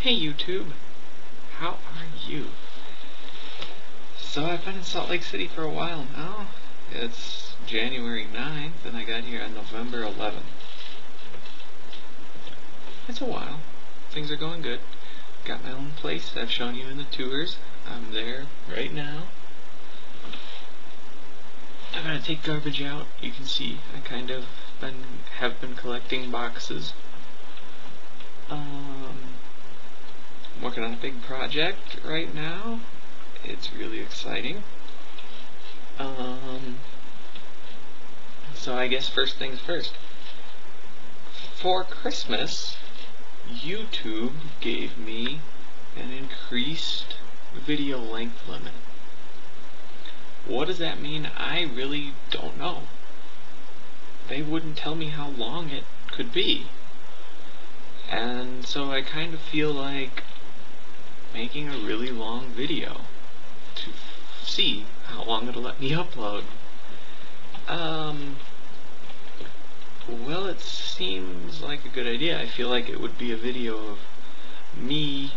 Hey YouTube, how are you? So I've been in Salt Lake City for a while now. It's January 9th and I got here on November 11th. It's a while. Things are going good. Got my own place. I've shown you in the tours. I'm there right now. I gotta take garbage out. You can see I kind of have been collecting boxes. I'm working on a big project right now. It's really exciting. So I guess first things first. For Christmas, YouTube gave me an increased video length limit. What does that mean? I really don't know. They wouldn't tell me how long it could be. And so I kind of feel like making a really long video to see how long it'll let me upload. Well, it seems like a good idea. I feel like it would be a video of me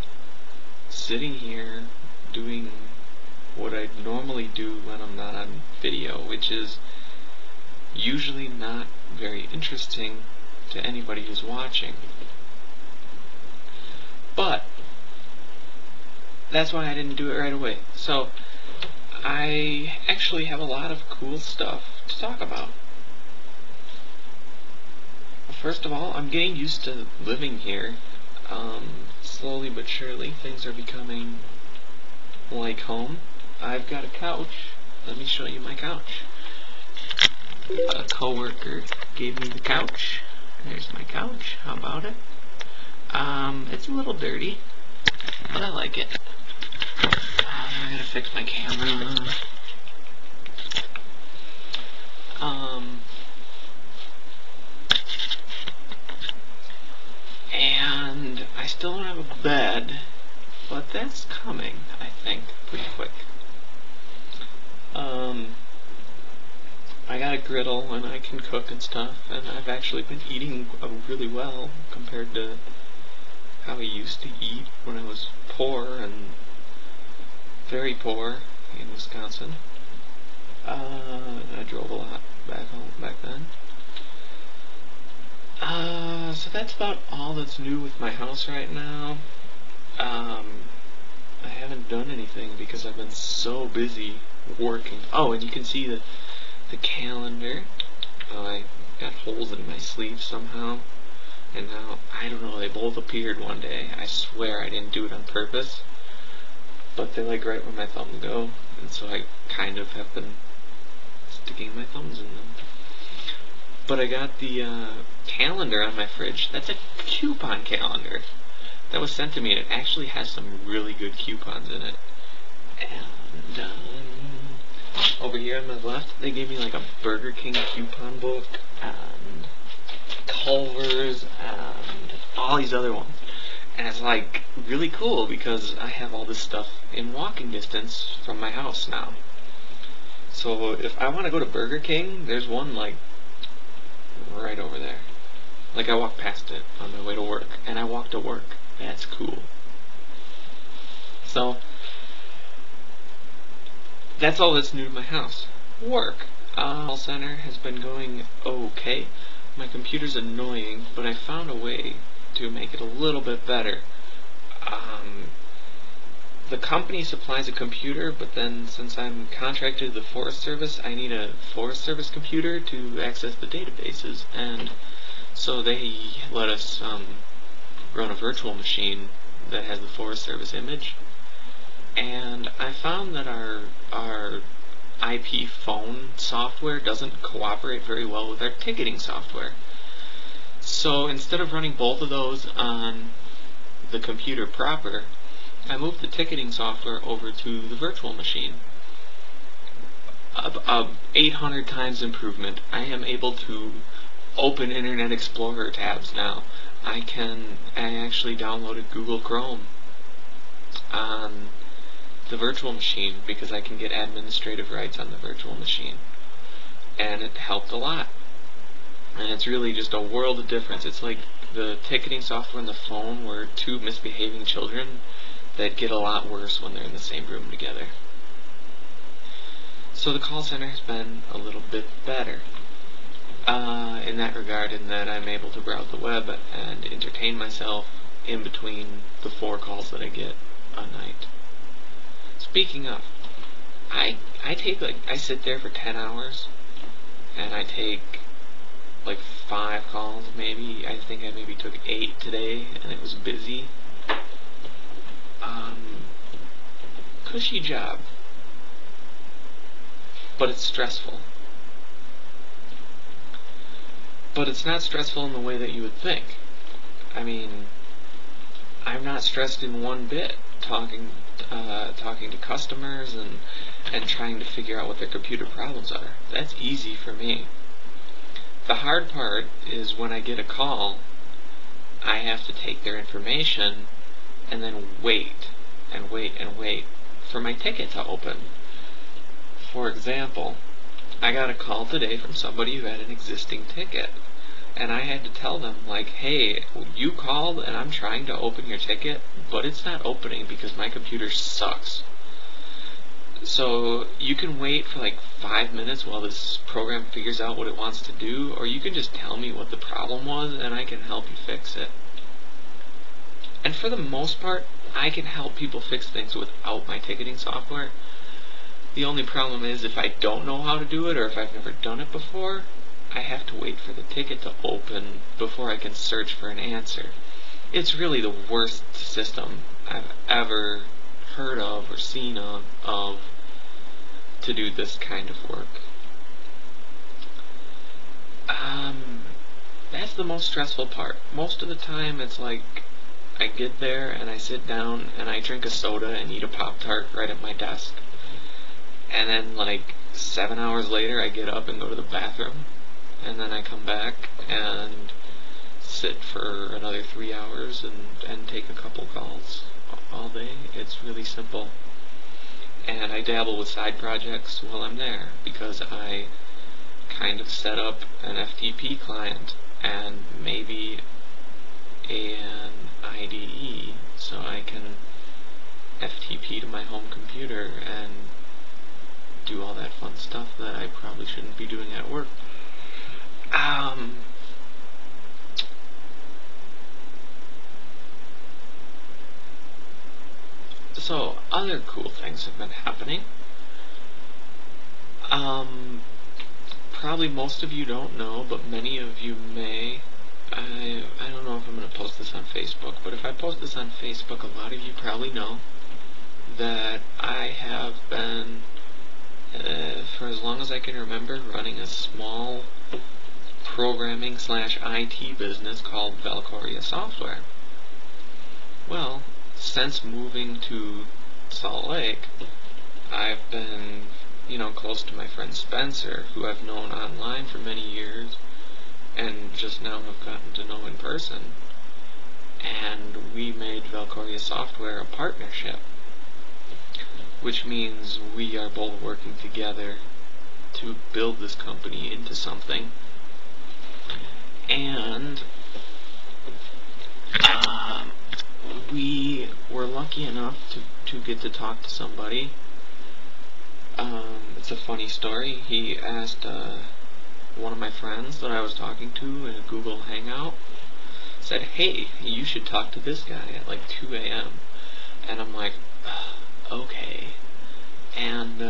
sitting here doing what I'd normally do when I'm not on video, which is usually not very interesting to anybody who's watching. But that's why I didn't do it right away. So I actually have a lot of cool stuff to talk about. First of all, I'm getting used to living here. Slowly but surely, things are becoming like home. I've got a couch. Let me show you my couch. A coworker gave me the couch. There's my couch. How about it? It's a little dirty, but I like it. I gotta fix my camera. And I still don't have a bed, but that's coming, I think, pretty quick. I got a griddle and I can cook and stuff, and I've actually been eating really well compared to how I used to eat when I was poor and very poor in Wisconsin. I drove a lot back then. So that's about all that's new with my house right now. I haven't done anything because I've been so busy working. Oh, and you can see the calendar. I got holes in my sleeve somehow. And now, I don't know, they both appeared one day. I swear I didn't do it on purpose. But they're like right where my thumbs go. And so I kind of have been sticking my thumbs in them. But I got the calendar on my fridge. That's a coupon calendar that was sent to me, and it actually has some really good coupons in it. And over here on my left, they gave me like a Burger King coupon book, and Culver's, and all these other ones. And it's like really cool because I have all this stuff in walking distance from my house now. So if I want to go to Burger King, there's one like right over there. Like I walk past it on my way to work, and I walk to work. That's cool. So that's all that's new to my house. Work. Call center has been going okay. My computer's annoying, but I found a way to make it a little bit better. The company supplies a computer, but then since I'm contracted to the Forest Service, I need a Forest Service computer to access the databases, and so they let us run a virtual machine that has the Forest Service image. And I found that our IP phone software doesn't cooperate very well with our ticketing software. So instead of running both of those on the computer proper, I moved the ticketing software over to the virtual machine. 800 times improvement. I am able to open Internet Explorer tabs now. I actually downloaded Google Chrome on the virtual machine because I can get administrative rights on the virtual machine. And it helped a lot. And it's really just a world of difference. It's like the ticketing software and the phone were two misbehaving children that get a lot worse when they're in the same room together. So the call center has been a little bit better in that regard, in that I'm able to browse the web and entertain myself in between the 4 calls that I get a night. Speaking of, I sit there for 10 hours and I take like 5 calls maybe. I think I maybe took 8 today and it was busy. Cushy job, but it's stressful. But it's not stressful in the way that you would think. I mean, I'm not stressed in one bit talking to customers and trying to figure out what their computer problems are. That's easy for me. The hard part is when I get a call, I have to take their information and then wait and wait and wait for my ticket to open. For example, I got a call today from somebody who had an existing ticket, and I had to tell them, like, hey, you called and I'm trying to open your ticket, but it's not opening because my computer sucks. So you can wait for like 5 minutes while this program figures out what it wants to do, or you can just tell me what the problem was and I can help you fix it. And for the most part, I can help people fix things without my ticketing software. The only problem is if I don't know how to do it, or if I've never done it before, I have to wait for the ticket to open before I can search for an answer. It's really the worst system I've ever heard of or seen of to do this kind of work. That's the most stressful part. Most of the time it's like I get there and I sit down and I drink a soda and eat a Pop-Tart right at my desk. And then like 7 hours later I get up and go to the bathroom, and then I come back and sit for another 3 hours and take a couple calls all day. It's really simple. And I dabble with side projects while I'm there because I kind of set up an FTP client and maybe an IDE so I can FTP to my home computer and do all that fun stuff that I probably shouldn't be doing at work. So other cool things have been happening. Probably most of you don't know, but many of you may. I don't know if I'm going to post this on Facebook, but if I post this on Facebook, a lot of you probably know that I have been, for as long as I can remember, running a small programming/IT business called Valkyria Software. Well, since moving to Salt Lake, I've been, close to my friend Spencer, who I've known online for many years, and just now have gotten to know in person. And we made Valkyria Software a partnership, which means we are both working together to build this company into something. And we were lucky enough to get to talk to somebody. It's a funny story. He asked one of my friends that I was talking to in a Google Hangout, said, hey, you should talk to this guy at like 2 a.m. And I'm like, okay. And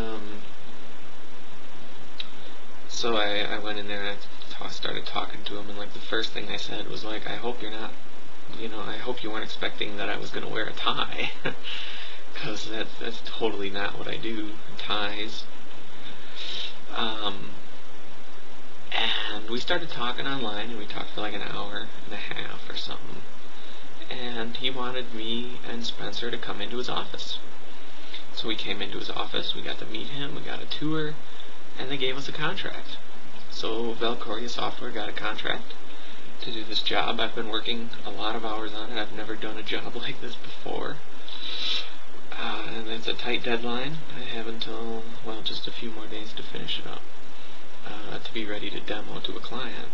so I went in there and I started talking to him, and like the first thing I said was like, I hope you're not, I hope you weren't expecting that I was going to wear a tie, because that's totally not what I do, ties. And we started talking online, and we talked for like an hour and a half or something, and he wanted me and Spencer to come into his office. So we came into his office, we got to meet him, we got a tour, and they gave us a contract. So Valkyria Software got a contract to do this job. I've been working a lot of hours on it. I've never done a job like this before. And it's a tight deadline. I have until, just a few more days to finish it up, to be ready to demo to a client.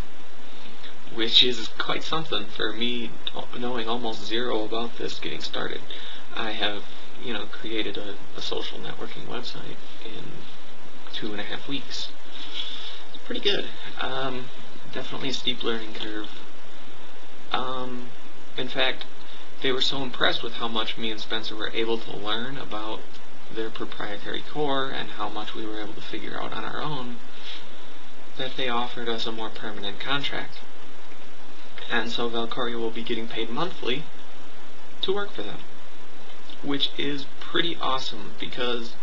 which is quite something for me, knowing almost zero about this getting started. I have, created a social networking website in 2.5 weeks. It's pretty good. Definitely a steep learning curve. In fact, they were so impressed with how much me and Spencer were able to learn about their proprietary core and how much we were able to figure out on our own that they offered us a more permanent contract. And so Valcoria will be getting paid monthly to work for them, which is pretty awesome because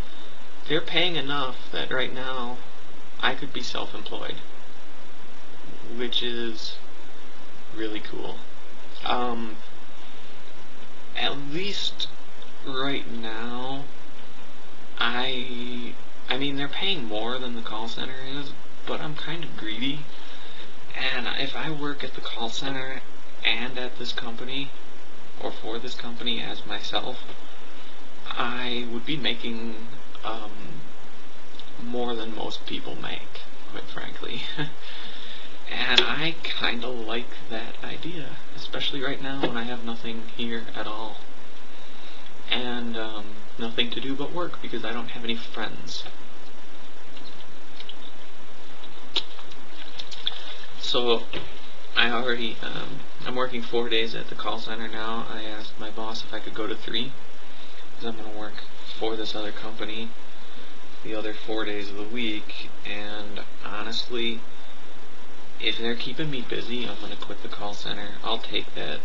they're paying enough that right now I could be self-employed, which is really cool. At least right now, I mean, they're paying more than the call center is, but I'm kind of greedy. And if I work at the call center and at this company, or for this company as myself, I would be making more than most people make, quite frankly. And I kind of like that idea, especially right now when I have nothing here at all. And nothing to do but work because I don't have any friends. So I already, I'm working 4 days at the call center now. I asked my boss if I could go to 3, because I'm going to work for this other company the other 4 days of the week, and honestly, if they're keeping me busy, I'm going to quit the call center. I'll take that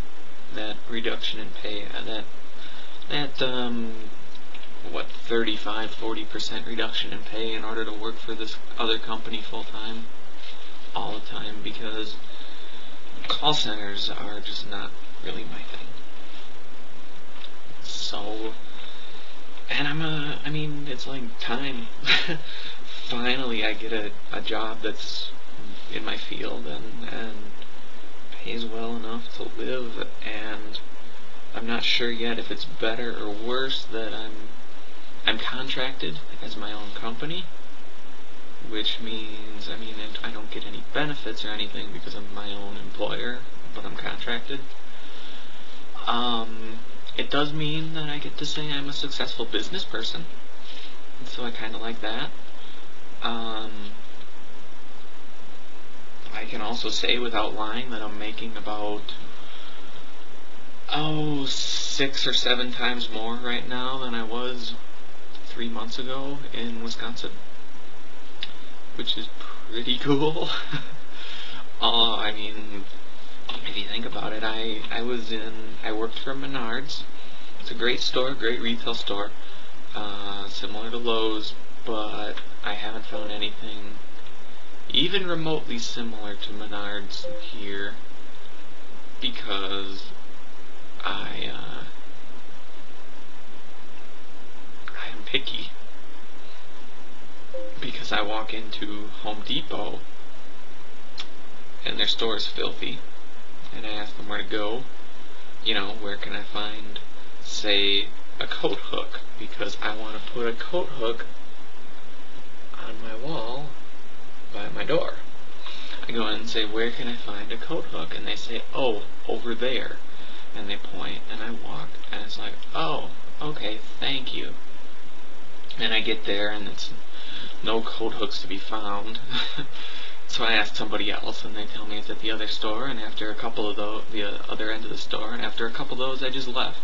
reduction in pay, that 35-40% reduction in pay in order to work for this other company full time, all the time, because call centers are just not really my thing. So, and I mean, it's like time. Finally, I get a job that's in my field and pays well enough to live, and I'm not sure yet if it's better or worse that I'm contracted as my own company, which means, I don't get any benefits or anything because I'm my own employer, but I'm contracted. It does mean that I get to say I'm a successful business person, and so I kind of like that. I can also say without lying that I'm making about 6 or 7 times more right now than I was 3 months ago in Wisconsin, which is pretty cool. If you think about it, I worked for Menards. It's a great store, great retail store, similar to Lowe's, but I haven't found anything even remotely similar to Menards here, because I am picky. Because I walk into Home Depot and their store is filthy, and I ask them where to go. Where can I find, say, a coat hook, because I want to put a coat hook on my wall by my door. I go in and say, where can I find a coat hook? And they say, oh, over there. And they point, and I walk, and it's like, oh, okay, thank you. And I get there, and it's no coat hooks to be found. So I ask somebody else, and they tell me it's at the other store, and after a couple of those, the other end of the store, and after a couple of those, I just left.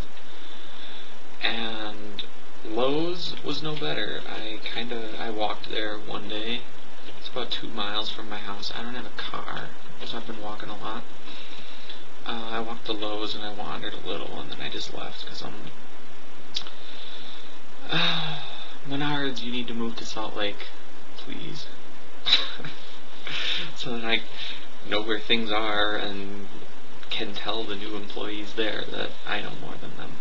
And Lowe's was no better. I walked there one day. It's about 2 miles from my house. I don't have a car, so I've been walking a lot. I walked to Lowe's and I wandered a little, and then I just left because Menards, you need to move to Salt Lake, please. So that I know where things are and can tell the new employees there that I know more than them.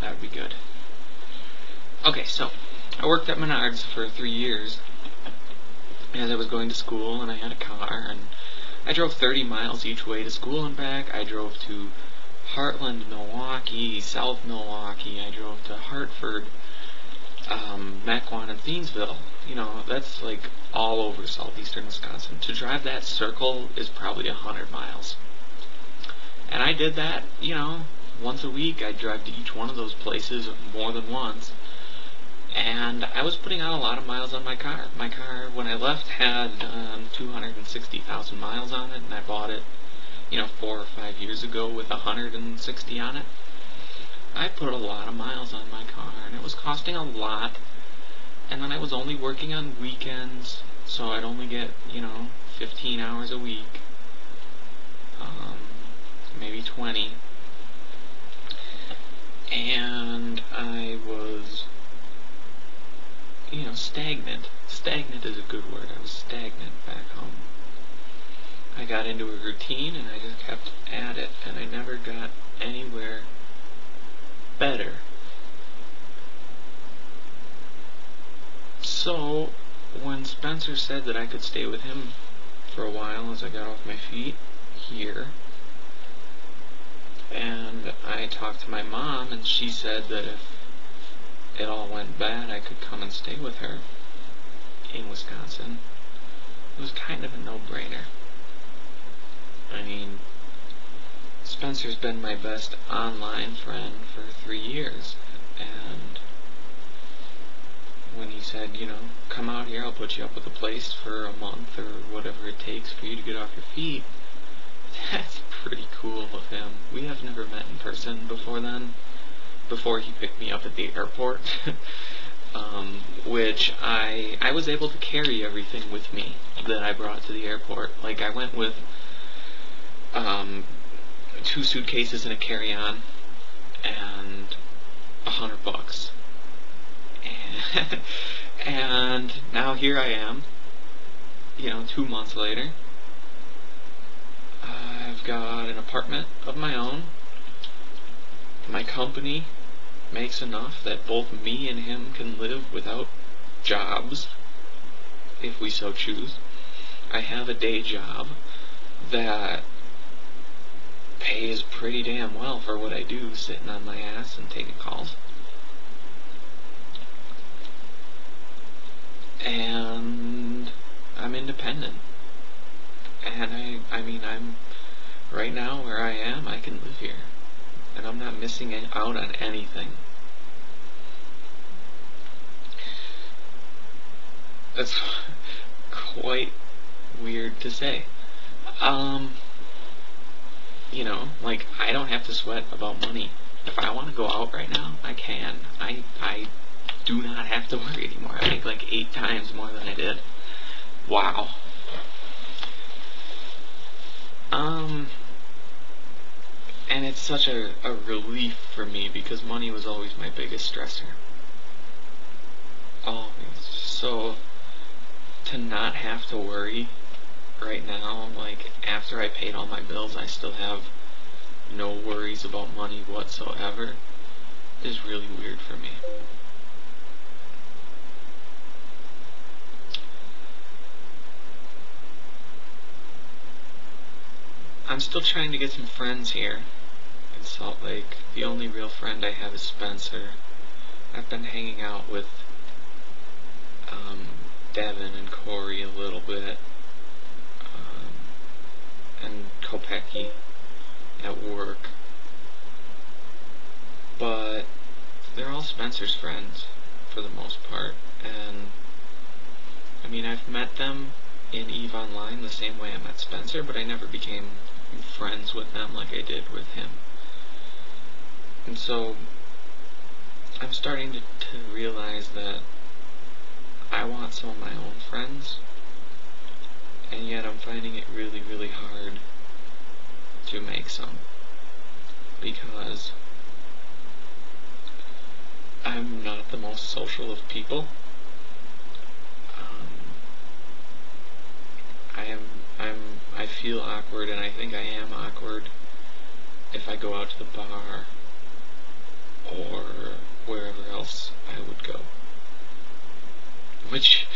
That would be good. Okay, so I worked at Menards for 3 years as I was going to school, and I had a car, and I drove 30 miles each way to school and back. I drove to Heartland, Milwaukee, South Milwaukee. I drove to Hartford, Mequon, and Thiensville. That's like all over southeastern Wisconsin. To drive that circle is probably 100 miles. And I did that, once a week. I'd drive to each one of those places more than once. And I was putting out a lot of miles on my car. My car, when I left, had 260,000 miles on it, and I bought it, 4 or 5 years ago with 160 on it. I put a lot of miles on my car, and it was costing a lot. And then I was only working on weekends, so I'd only get, 15 hours a week, maybe 20. And I was, stagnant. Stagnant is a good word. I was stagnant back home. I got into a routine, and I just kept at it, and I never got anywhere better. So, when Spencer said that I could stay with him for a while as I got off my feet here, and I talked to my mom, and she said that if it all went bad, I could come and stay with her in Wisconsin. It was kind of a no-brainer. I mean, Spencer's been my best online friend for 3 years, and when he said, come out here, I'll put you up with a place for a month or whatever it takes for you to get off your feet, that's pretty cool of him. We have never met in person before then, before he picked me up at the airport, which I was able to carry everything with me that I brought to the airport. Like, I went with 2 suitcases and a carry-on and $100. And now here I am, 2 months later. I've got an apartment of my own. My company makes enough that both me and him can live without jobs, if we so choose. I have a day job that pays pretty damn well for what I do, sitting on my ass and taking calls. And I'm independent. And I'm right now where I am, I can live here. And I'm not missing out on anything. That's quite weird to say. I don't have to sweat about money. If I want to go out right now, I can. I do not have to worry anymore. I make like 8 times more than I did. Wow. And it's such a relief for me because money was always my biggest stressor. Always. So, to not have to worry right now, like, after I paid all my bills, I still have no worries about money whatsoever, is really weird for me. I'm still trying to get some friends here in Salt Lake. The only real friend I have is Spencer. I've been hanging out with Devin and Corey a little bit, and Kopecky at work. But they're all Spencer's friends for the most part, and I've met them in EVE Online the same way I met Spencer, but I never became friends with them like I did with him. And so I'm starting to realize that I want some of my own friends, and yet I'm finding it really, really hard to make some, because I'm not the most social of people. I feel awkward, and I think I am awkward if I go out to the bar or wherever else I would go. Which,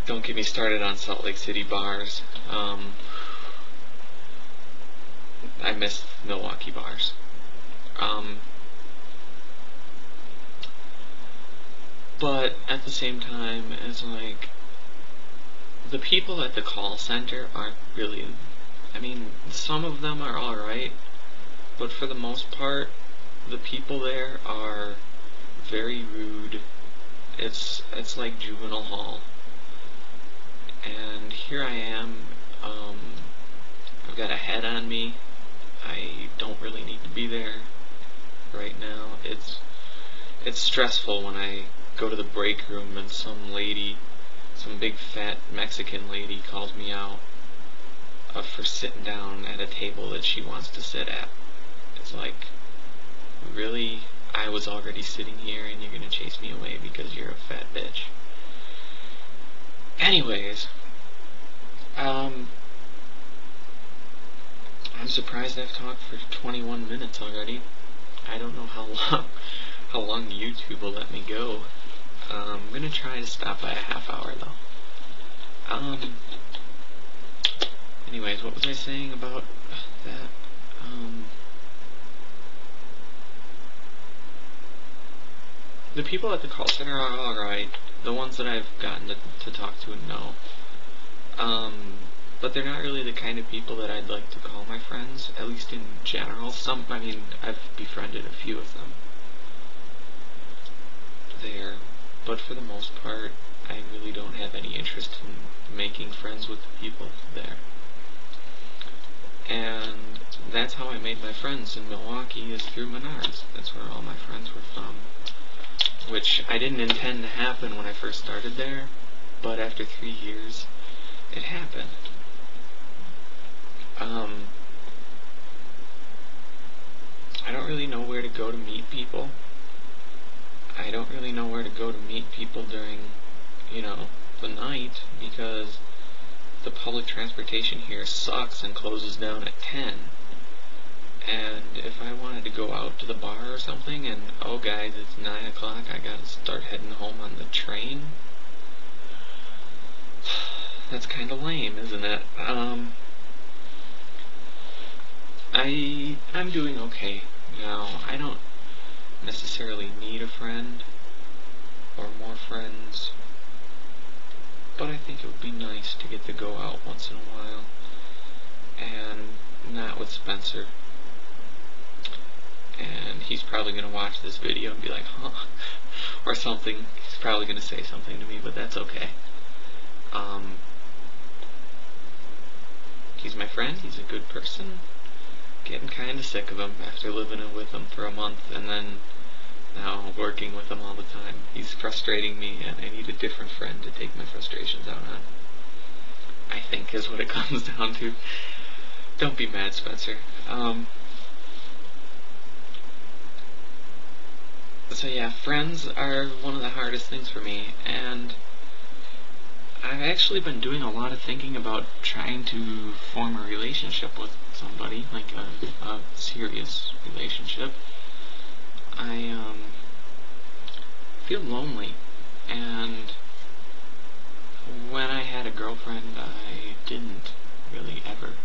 don't get me started on Salt Lake City bars. I miss Milwaukee bars. But at the same time, it's like, the people at the call center aren't really, some of them are alright, but for the most part, the people there are very rude. It's like juvenile hall. And here I am, I've got a head on me. I don't really need to be there right now. It's stressful when I go to the break room and some big fat Mexican lady calls me out for sitting down at a table that she wants to sit at. It's like, really? I was already sitting here and you're gonna chase me away because you're a fat bitch. Anyways, I'm surprised I've talked for 21 minutes already. I don't know how long YouTube will let me go. I'm gonna try to stop by a half hour though. Anyways, what was I saying about that? The people at the call center are alright. The ones that I've gotten to talk to and know. But they're not really the kind of people that I'd like to call my friends, at least in general. I've befriended a few of them there, but for the most part, I really don't have any interest in making friends with the people there. And that's how I made my friends in Milwaukee, is through Menards. That's where all my friends were from, which I didn't intend to happen when I first started there, but after 3 years, it happened. I don't really know where to go to meet people. I don't really know where to go to meet people during, the night, because the public transportation here sucks and closes down at 10. And if I wanted to go out to the bar or something, and, oh guys, it's 9 o'clock, I gotta start heading home on the train, that's kinda lame, isn't it? I'm doing okay now. I don't necessarily need a friend or more friends, but I think it would be nice to get to go out once in a while, and not with Spencer. And he's probably going to watch this video and be like, huh, or something. He's probably going to say something to me, but that's okay. He's my friend, he's a good person. Getting kind of sick of him after living with him for a month and then now working with him all the time. He's frustrating me, and I need a different friend to take my frustrations out on. I think is what it comes down to. Don't be mad, Spencer. So yeah, friends are one of the hardest things for me, and I've actually been doing a lot of thinking about trying to form a relationship with somebody, like a serious relationship. I feel lonely, and when I had a girlfriend, I didn't really ever.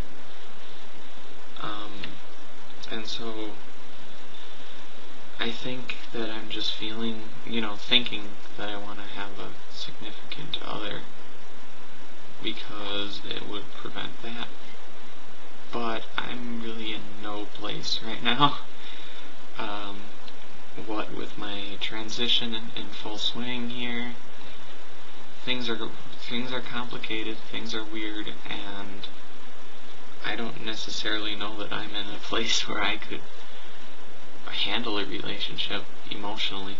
And so I think that I'm just thinking that I want to have a significant other, because it would prevent that. But I'm really in no place right now. What with my transition in full swing here, things are complicated, things are weird, and I don't necessarily know that I'm in a place where I could handle a relationship emotionally.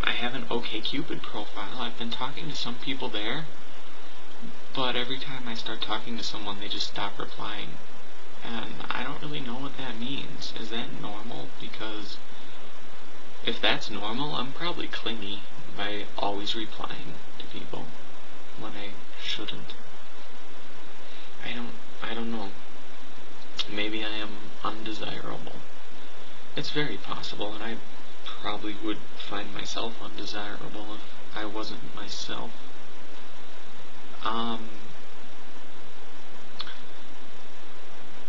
I have an OkCupid profile. I've been talking to some people there, but every time I start talking to someone, they just stop replying. And I don't really know what that means. Is that normal? Because if that's normal, I'm probably clingy by always replying to people when I shouldn't. I don't know. Maybe I am undesirable. It's very possible, and I probably would find myself undesirable if I wasn't myself.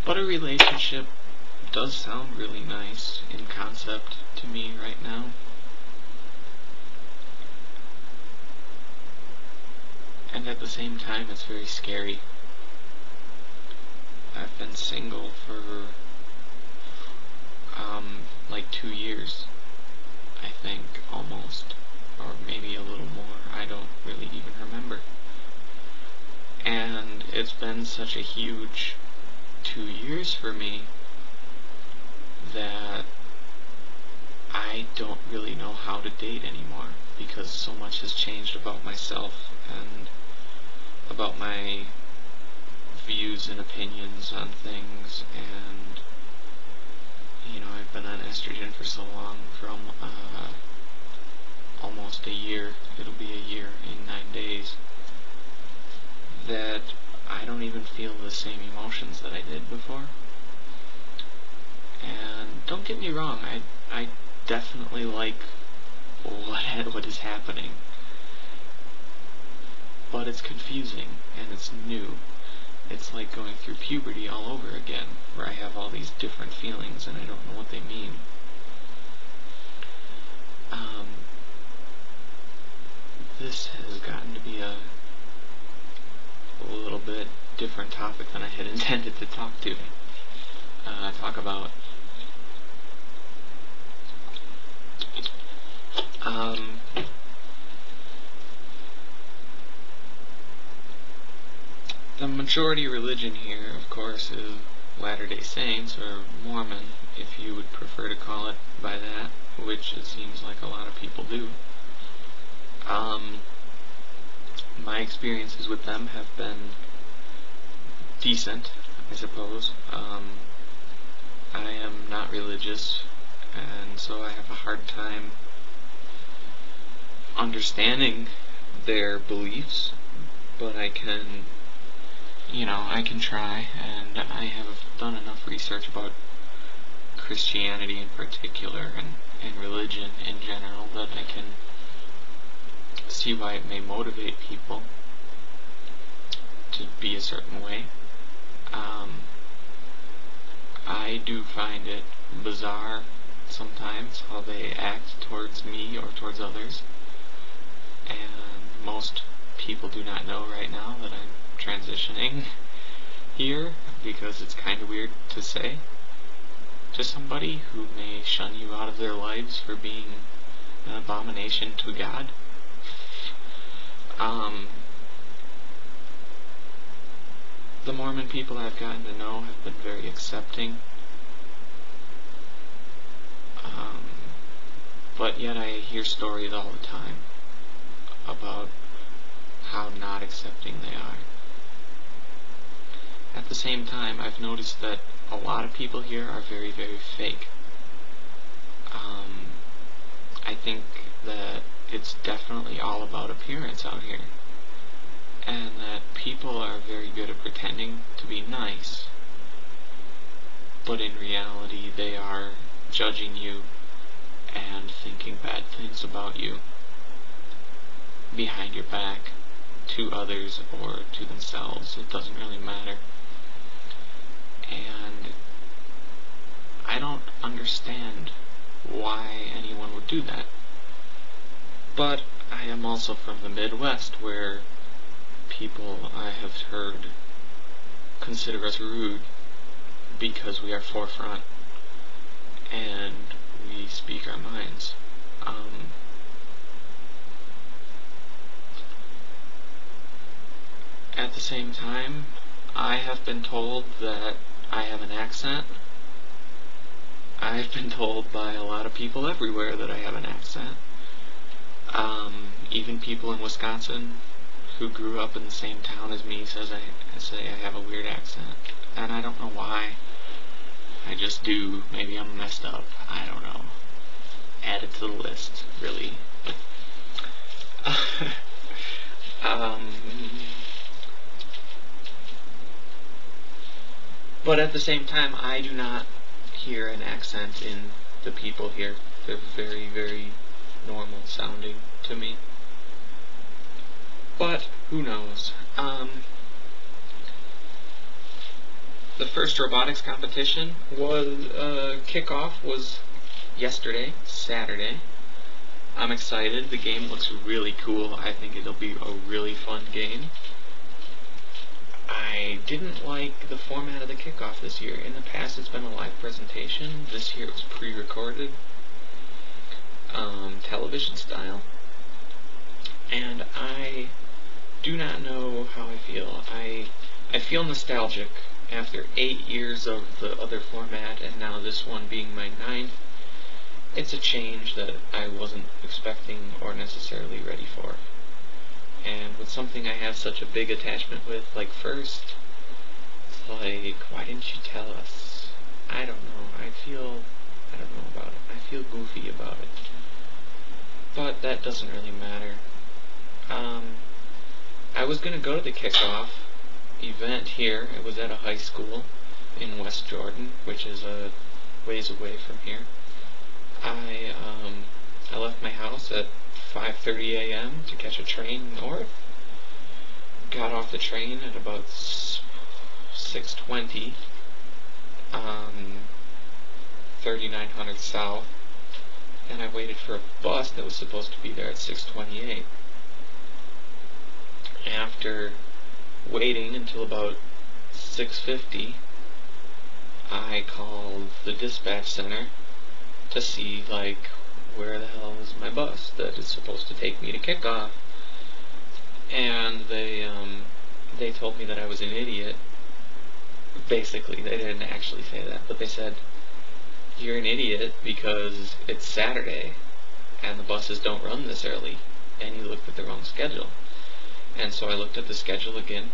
But a relationship does sound really nice in concept to me right now. And at the same time, it's very scary. I've been single for like 2 years, I think, almost, or maybe a little more. I don't really even remember. And it's been such a huge 2 years for me that I don't really know how to date anymore, because so much has changed about myself and about my views and opinions on things. And I've been on estrogen for so long, from almost a year. It'll be a year in 9 days, that I don't even feel the same emotions that I did before. And don't get me wrong, I definitely like what is happening, but it's confusing and it's new. It's like going through puberty all over again, where I have all these different feelings and I don't know what they mean. This has gotten to be a little bit different topic than I had intended to talk about. The majority religion here, of course, is Latter-day Saints, or Mormon, if you would prefer to call it by that, which it seems like a lot of people do. My experiences with them have been decent, I suppose. I am not religious, and so I have a hard time understanding their beliefs, but I can try, and I have done enough research about Christianity in particular, and religion in general, that I can see why it may motivate people to be a certain way. I do find it bizarre sometimes how they act towards me or towards others, and most people do not know right now that I'm transitioning here, because it's kind of weird to say to somebody who may shun you out of their lives for being an abomination to God. The Mormon people I've gotten to know have been very accepting, but yet I hear stories all the time about how not accepting they are. At the same time, I've noticed that a lot of people here are very, very fake. I think that it's definitely all about appearance out here, and that people are very good at pretending to be nice, but in reality they are judging you and thinking bad things about you behind your back, to others or to themselves. It doesn't really matter. And I don't understand why anyone would do that. But I am also from the Midwest, where people, I have heard, consider us rude because we are forefront and we speak our minds. At the same time, I have been told that I have an accent. I've been told by a lot of people everywhere that I have an accent. Even people in Wisconsin who grew up in the same town as me say I have a weird accent. And I don't know why. I just do. Maybe I'm messed up. I don't know. Add it to the list, really. But at the same time, I do not hear an accent in the people here. They're very, very normal sounding to me. But who knows? The first robotics competition kickoff was yesterday, Saturday. I'm excited. The game looks really cool. I think it'll be a really fun game. I didn't like the format of the kickoff this year. In the past, it's been a live presentation. This year, it was pre-recorded, television style. And I do not know how I feel. I feel nostalgic after 8 years of the other format, and now this one being my 9th. It's a change that I wasn't expecting or necessarily ready for. And with something I have such a big attachment with, like First, it's like, why didn't you tell us? I don't know. I don't know about it. I feel goofy about it. But that doesn't really matter. I was going to go to the kickoff event here. It was at a high school in West Jordan, which is a ways away from here. I left my house at 5:30 a.m. to catch a train north. Got off the train at about 6:20 on 3900 South, and I waited for a bus that was supposed to be there at 6:28. After waiting until about 6:50, I called the dispatch center to see, like, where the hell is my bus that is supposed to take me to kickoff. And they told me that I was an idiot. Basically, they didn't actually say that, but they said, you're an idiot because it's Saturday and the buses don't run this early, and you looked at the wrong schedule. And so I looked at the schedule again,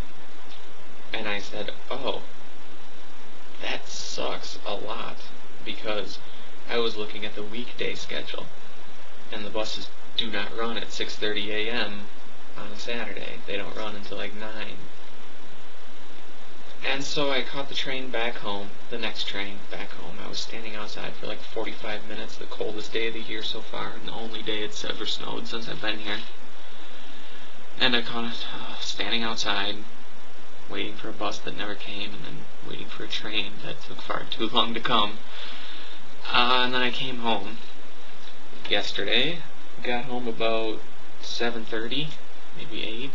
and I said, oh, that sucks a lot, because I was looking at the weekday schedule, and the buses do not run at 6:30 a.m. on a Saturday. They don't run until like 9. And so I caught the train back home, the next train back home. I was standing outside for like 45 minutes, the coldest day of the year so far, and the only day it's ever snowed since I've been here. And I caught it standing outside, waiting for a bus that never came, and then waiting for a train that took far too long to come. And then I came home yesterday, got home about 7:30, maybe 8,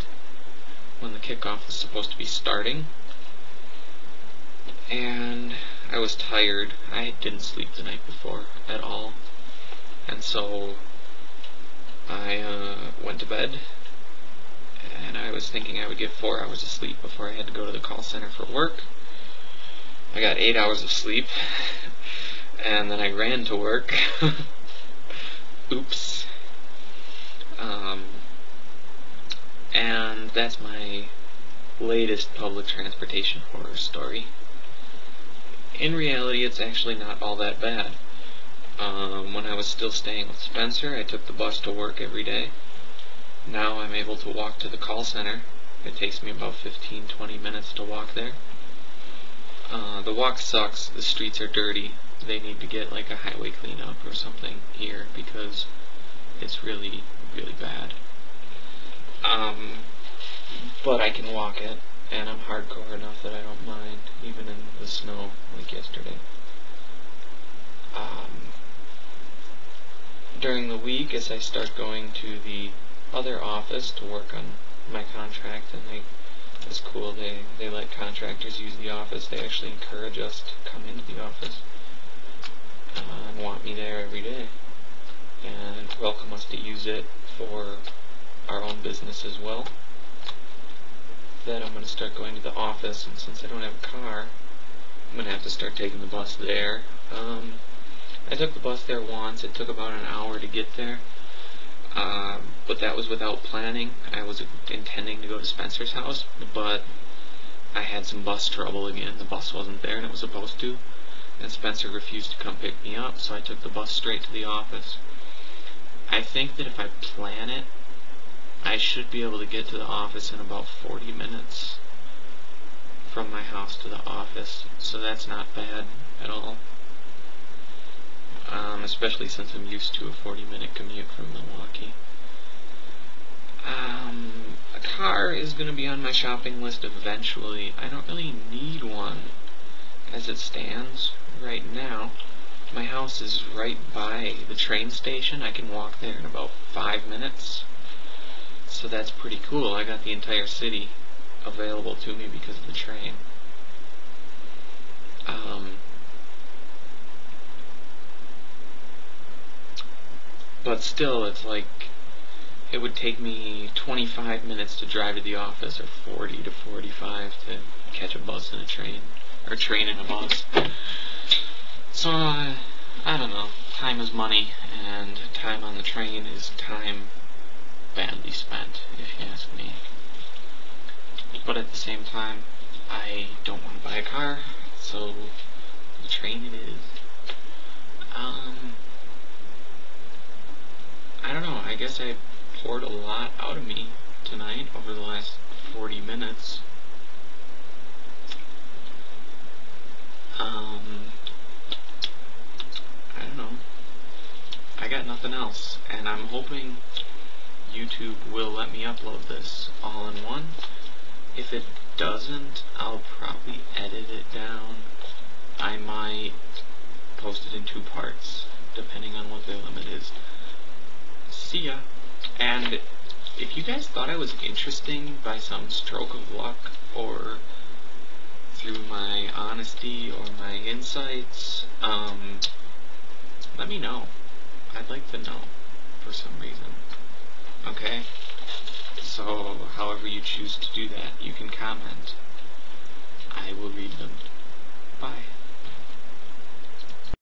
when the kickoff was supposed to be starting. And I was tired. I didn't sleep the night before at all. And so I went to bed, and I was thinking I would get 4 hours of sleep before I had to go to the call center for work. I got 8 hours of sleep, and then I ran to work. Oops. And that's my latest public transportation horror story. In reality, it's actually not all that bad. When I was still staying with Spencer, I took the bus to work every day. Now I'm able to walk to the call center. It takes me about 15-20 minutes to walk there. The walk sucks. The streets are dirty. They need to get like a highway cleanup or something here because it's really, really bad. But I can walk it, and I'm hardcore enough that I don't mind, even in the snow like yesterday. During the week, as I start going to the other office to work on my contract, and it's cool, they let contractors use the office. They actually encourage us to come into the office and want me there every day, and welcome us to use it for our own business as well. That I'm going to start going to the office, and since I don't have a car, I'm going to have to start taking the bus there. I took the bus there once. It took about an hour to get there, but that was without planning. I was intending to go to Spencer's house, but I had some bus trouble again. The bus wasn't there, and it was supposed to, and Spencer refused to come pick me up, so I took the bus straight to the office. I think that if I plan it, I should be able to get to the office in about 40 minutes from my house to the office, so that's not bad at all. Especially since I'm used to a 40-minute commute from Milwaukee. A car is going to be on my shopping list eventually. I don't really need one as it stands right now. My house is right by the train station. I can walk there in about 5 minutes. So that's pretty cool. I got the entire city available to me because of the train. But still, it's like, it would take me 25 minutes to drive to the office, or 40 to 45 to catch a bus and a train, or train and a bus. So, I don't know. Time is money, and time on the train is time badly spent, if you ask me. But at the same time, I don't want to buy a car, so the train it is. I don't know, I guess I poured a lot out of me tonight over the last 40 minutes. I don't know. I got nothing else, and I'm hoping YouTube will let me upload this all in one. If it doesn't, I'll probably edit it down. I might post it in 2 parts, depending on what the limit is. See ya. And if you guys thought I was interesting by some stroke of luck, or through my honesty or my insights, let me know. I'd like to know for some reason. Okay? So, however you choose to do that, you can comment. I will read them. Bye.